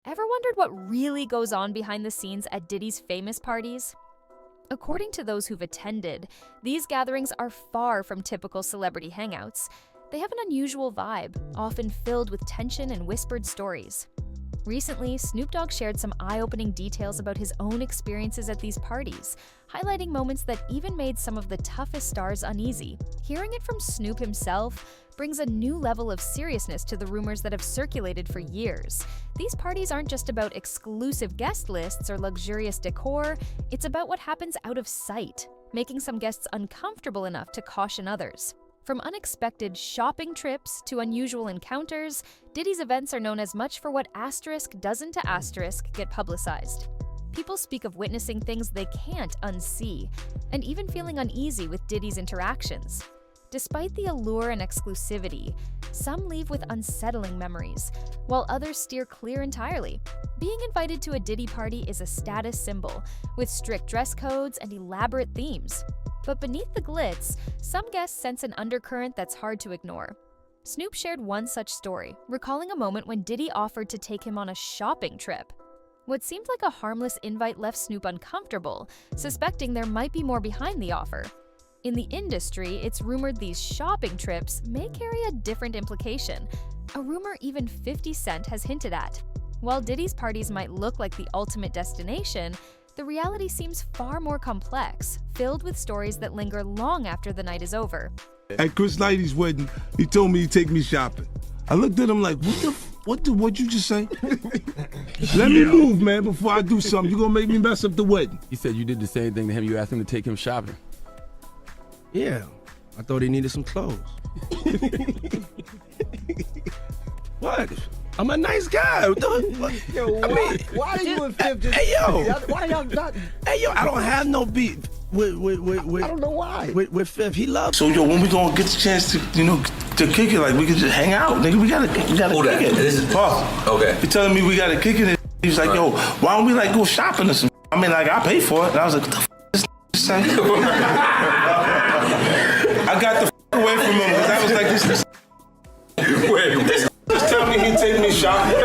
Ever wondered what really goes on behind the scenes at Diddy's famous parties? According to those who've attended, these gatherings are far from typical celebrity hangouts. They have an unusual vibe, often filled with tension and whispered stories. Recently, Snoop Dogg shared some eye-opening details about his own experiences at these parties, highlighting moments that even made some of the toughest stars uneasy. Hearing it from Snoop himself brings a new level of seriousness to the rumors that have circulated for years. These parties aren't just about exclusive guest lists or luxurious decor, it's about what happens out of sight, making some guests uncomfortable enough to caution others. From unexpected shopping trips to unusual encounters, Diddy's events are known as much for what asterisk doesn't to asterisk get publicized. People speak of witnessing things they can't unsee, and even feeling uneasy with Diddy's interactions. Despite the allure and exclusivity, some leave with unsettling memories, while others steer clear entirely. Being invited to a Diddy party is a status symbol, with strict dress codes and elaborate themes. But beneath the glitz, some guests sense an undercurrent that's hard to ignore. Snoop shared one such story, recalling a moment when Diddy offered to take him on a shopping trip. What seemed like a harmless invite left Snoop uncomfortable, suspecting there might be more behind the offer. In the industry, it's rumored these shopping trips may carry a different implication, a rumor even 50 Cent has hinted at. While Diddy's parties might look like the ultimate destination, the reality seems far more complex, filled with stories that linger long after the night is over. At Chris Lighty's wedding, he told me he'd take me shopping. I looked at him like, what'd you just say? Let me move, man, before I do something. You're gonna make me mess up the wedding. He said you did the same thing to him. You asked him to take him shopping. Yeah, I thought he needed some clothes. What? I'm a nice guy. Yo, why are you and Fifth just... Hey, yo. Why y'all not... Hey, yo, I don't have no beef with I don't know why. With Fifth. He loves. So, yo, when we gonna get the chance to, to kick it, like, we can just hang out, nigga. We gotta kick it. This is Puff. okay. He telling me we gotta kick it. He's like, yo, why don't we, like, go shopping or something? I mean, like, I pay for it. And I was like, what the f*** is this I got the f*** away from him because I was like, this just tell me he'd take me shopping.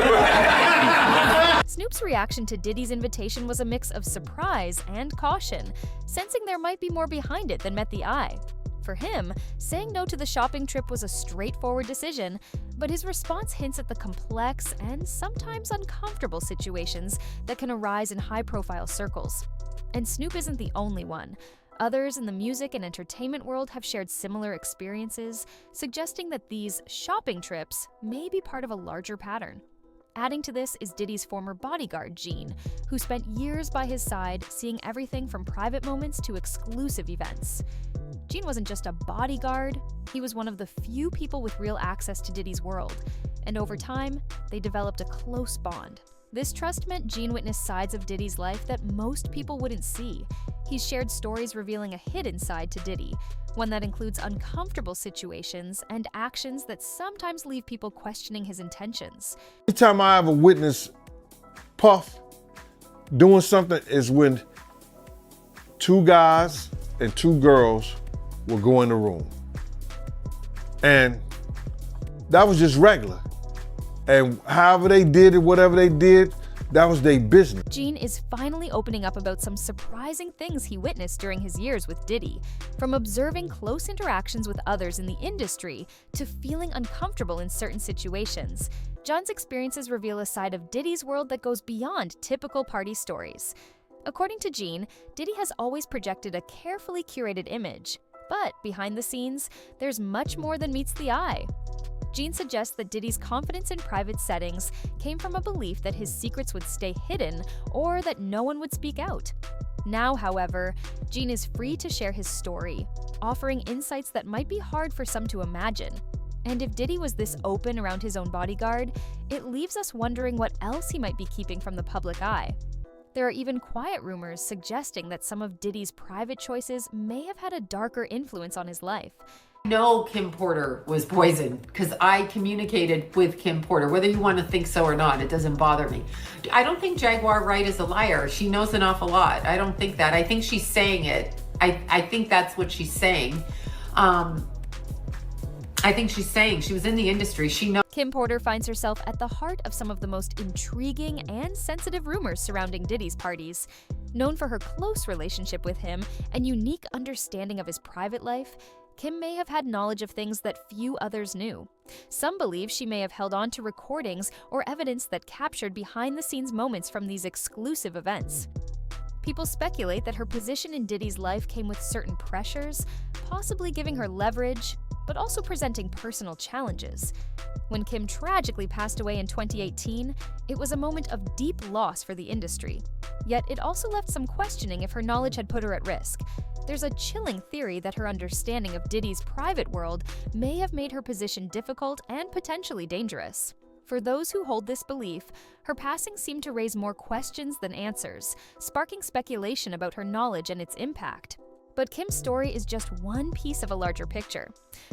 Snoop's reaction to Diddy's invitation was a mix of surprise and caution, sensing there might be more behind it than met the eye. For him, saying no to the shopping trip was a straightforward decision, but his response hints at the complex and sometimes uncomfortable situations that can arise in high-profile circles. And Snoop isn't the only one. Others in the music and entertainment world have shared similar experiences, suggesting that these shopping trips may be part of a larger pattern. Adding to this is Diddy's former bodyguard, Gene, who spent years by his side, seeing everything from private moments to exclusive events. Gene wasn't just a bodyguard, he was one of the few people with real access to Diddy's world, and over time, they developed a close bond. This trust meant Gene witnessed sides of Diddy's life that most people wouldn't see. He's shared stories revealing a hidden side to Diddy, one that includes uncomfortable situations and actions that sometimes leave people questioning his intentions. Every time I ever witness Puff doing something is when 2 guys and 2 girls will go in the room. And that was just regular. And however they did it, whatever they did, That was their business. Gene is finally opening up about some surprising things he witnessed during his years with Diddy, from observing close interactions with others in the industry to feeling uncomfortable in certain situations. John's experiences reveal a side of Diddy's world that goes beyond typical party stories. According to Gene, Diddy has always projected a carefully curated image, but behind the scenes, there's much more than meets the eye. Gene suggests that Diddy's confidence in private settings came from a belief that his secrets would stay hidden or that no one would speak out. Now, however, Gene is free to share his story, offering insights that might be hard for some to imagine. And if Diddy was this open around his own bodyguard, it leaves us wondering what else he might be keeping from the public eye. There are even quiet rumors suggesting that some of Diddy's private choices may have had a darker influence on his life. I know Kim Porter was poisoned because I communicated with Kim Porter. Whether you want to think so or not, it doesn't bother me. I don't think Jaguar Wright is a liar. She knows an awful lot. I don't think that. I think she's saying it. I think that's what she's saying. I think she's saying she was in the industry. She knows. Kim Porter finds herself at the heart of some of the most intriguing and sensitive rumors surrounding Diddy's parties. Known for her close relationship with him and unique understanding of his private life, Kim may have had knowledge of things that few others knew. Some believe she may have held on to recordings or evidence that captured behind-the-scenes moments from these exclusive events. People speculate that her position in Diddy's life came with certain pressures, possibly giving her leverage, but also presenting personal challenges. When Kim tragically passed away in 2018, it was a moment of deep loss for the industry. Yet it also left some questioning if her knowledge had put her at risk. There's a chilling theory that her understanding of Diddy's private world may have made her position difficult and potentially dangerous. For those who hold this belief, her passing seemed to raise more questions than answers, sparking speculation about her knowledge and its impact. But Kim's story is just one piece of a larger picture.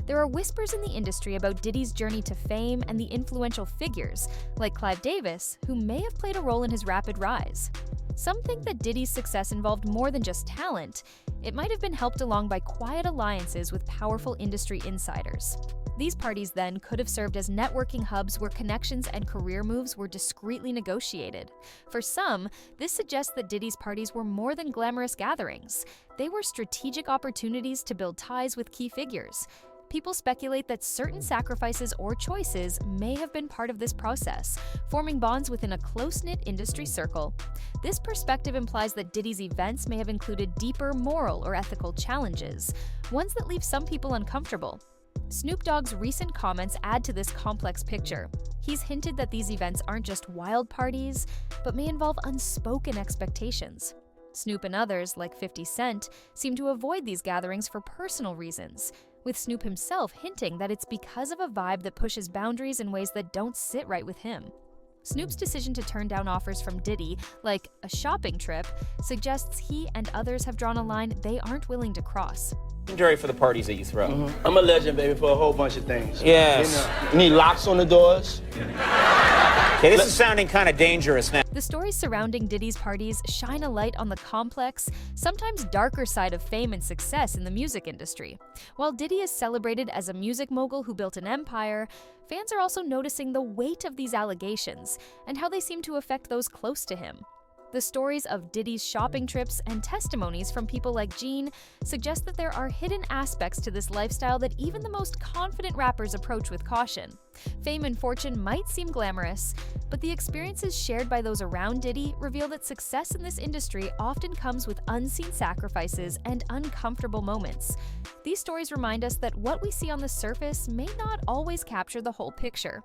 There are whispers in the industry about Diddy's journey to fame and the influential figures, like Clive Davis, who may have played a role in his rapid rise. Some think that Diddy's success involved more than just talent. It might have been helped along by quiet alliances with powerful industry insiders. These parties then could have served as networking hubs where connections and career moves were discreetly negotiated. For some, this suggests that Diddy's parties were more than glamorous gatherings. They were strategic opportunities to build ties with key figures. People speculate that certain sacrifices or choices may have been part of this process, forming bonds within a close-knit industry circle. This perspective implies that Diddy's events may have included deeper moral or ethical challenges, ones that leave some people uncomfortable. Snoop Dogg's recent comments add to this complex picture. He's hinted that these events aren't just wild parties, but may involve unspoken expectations. Snoop and others, like 50 Cent, seem to avoid these gatherings for personal reasons, with Snoop himself hinting that it's because of a vibe that pushes boundaries in ways that don't sit right with him. Snoop's decision to turn down offers from Diddy, like a shopping trip, suggests he and others have drawn a line they aren't willing to cross. Legendary for the parties that you throw. I'm a legend, baby, for a whole bunch of things. Yes. You need locks on the doors. Okay, this is sounding kind of dangerous now. The stories surrounding Diddy's parties shine a light on the complex, sometimes darker side of fame and success in the music industry. While Diddy is celebrated as a music mogul who built an empire, fans are also noticing the weight of these allegations and how they seem to affect those close to him. The stories of Diddy's shopping trips and testimonies from people like Gene suggest that there are hidden aspects to this lifestyle that even the most confident rappers approach with caution. Fame and fortune might seem glamorous, but the experiences shared by those around Diddy reveal that success in this industry often comes with unseen sacrifices and uncomfortable moments. These stories remind us that what we see on the surface may not always capture the whole picture.